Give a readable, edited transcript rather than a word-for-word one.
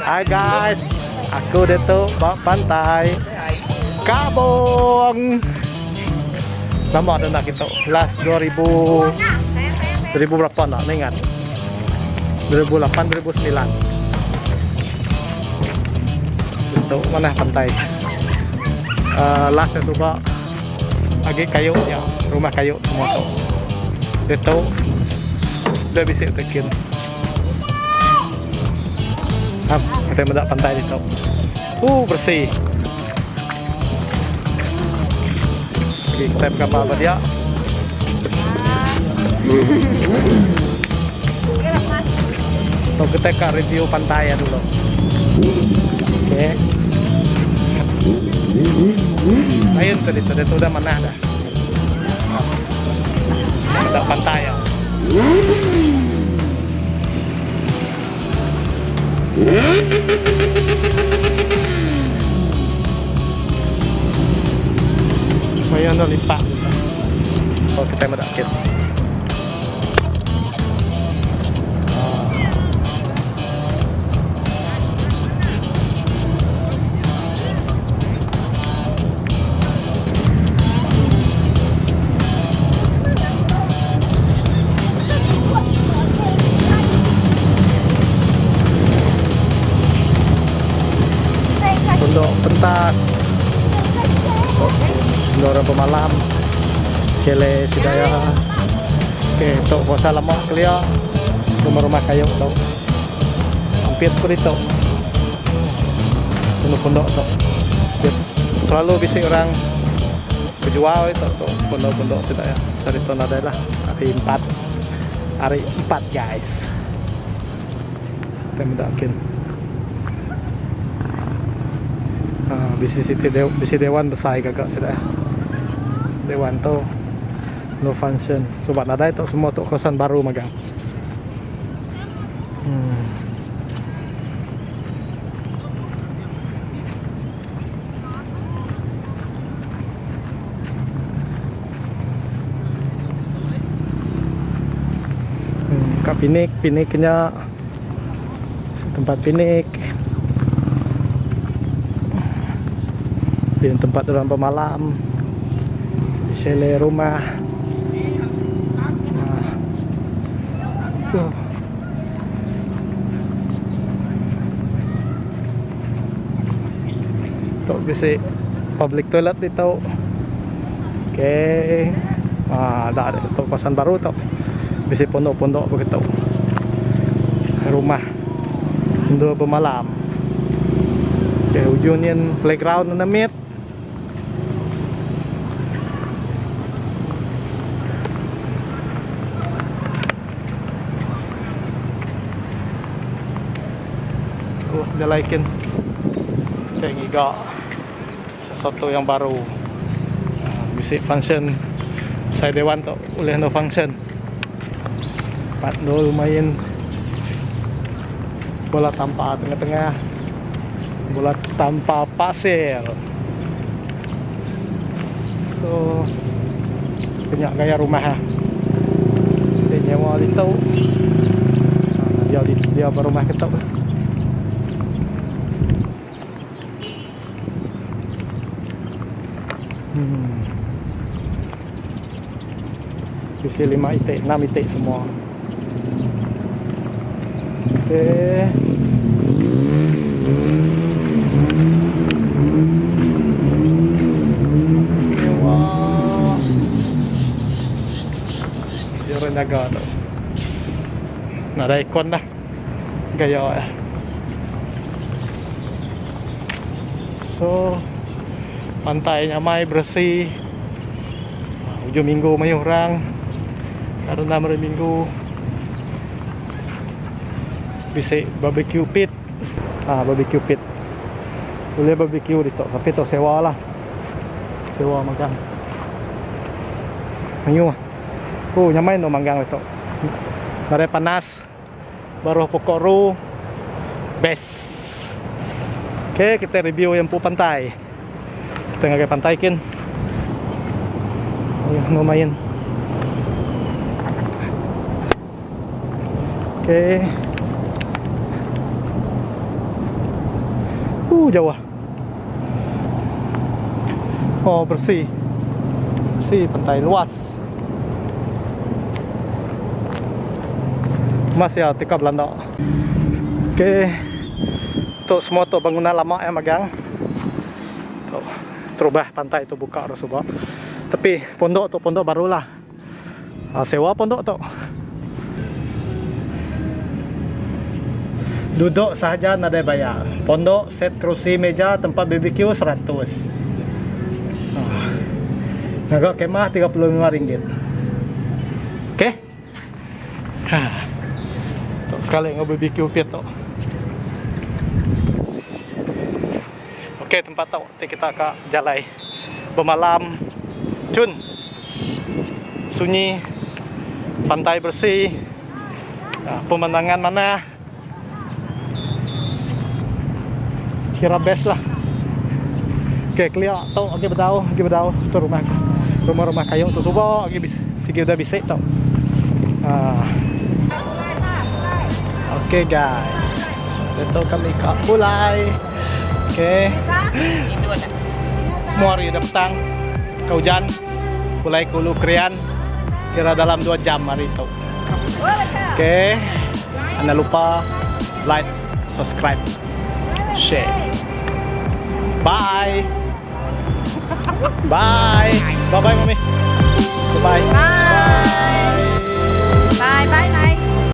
Hai guys, aku Deto bawa pantai Kabong. Lama ada nak kita last 2000 berapa nak ingat 2008 2009 itu mana pantai last itu pak lagi kayu ya rumah kayu semua tuh itu udah bisa tekin kita mendak pantai itu bersih. Oke, kita buka apa dia so kita ke review pantai ya dulu. Oke ayun tadi itu udah mana dah ada pantai ya. Ayun no lipat oh kita mendakit Pondok Pentas Gelora Pemalam Cele Sidaya. Oke itu puasa lama kelia rumah-rumah kayu tau hampir seperti itu pondok-pondok tuh selalu bisa orang berjual itu tuh pondok-pondok Sidaya dari tahun adalah hari 4 guys kita mendakin bisi dewan besar gagak sudah dewan tuh no function sobat ada itu semua tuh kosan baru magang kak piniknya tempat pinik di tempat orang pemalam di sele rumah tuh bisa public toilet itu. Oke ada itu kosan baru tuh bisa pondok-pondok begitu rumah untuk pemalam. Oke ujungnya playground namit. Dia likein saya giga sesuatu yang baru bisa function saya dewan tuh oleh no function pat lumayan bola tanpa tengah-tengah bola tanpa pasir tuh punya gaya rumah ya dia nyewa itu dia berumah kita bisa 5 itik 6 itik semua. Oke wah dia renaga tuh nah ada ikon dah gaya ya. So pantainya mai bersih ujung minggu mai orang karena hari minggu bisa barbecue pit barbecue pit boleh barbecue dito tapi itu sewa lah sewa magang ayo nyamain no manggang itu bare panas baru pokok ru best. Oke kita review yang pantai kita ngagay pantai kin lumayan. Oke Jauh. Oh, bersih. Bersih, pantai luas. Masih ya, tika Belanda. Oke. Tuh semua tuh bangunan lama yang magang. Tuh, terubah pantai itu buka harus ubah. Tapi pondok barulah. Sewa pondok tuh. Duduk saja nada bayar. Pondok, set kerusi, meja, tempat BBQ 100. Agak kemah RM35. Oke. Tuh, sekali nge-BBQ pit tuh. Oke, tempat tuh. Kita ke Jalai. Bermalam. Cun. Sunyi. Pantai bersih. Nah, pemandangan mana? Kira best lah. Oke, clear. Tuh, lagi berdau. Itu rumah kayu tuh. Coba lagi segi udah bisa tuh. Oke guys, itu kami mulai. Oke. Muari udah petang. Kehujan. Mulai kulu krian. Kira dalam 2 jam hari itu. Oke. Jangan lupa like, subscribe, share. Bye. Bye. Bye bye mami. Bye. Bye bye.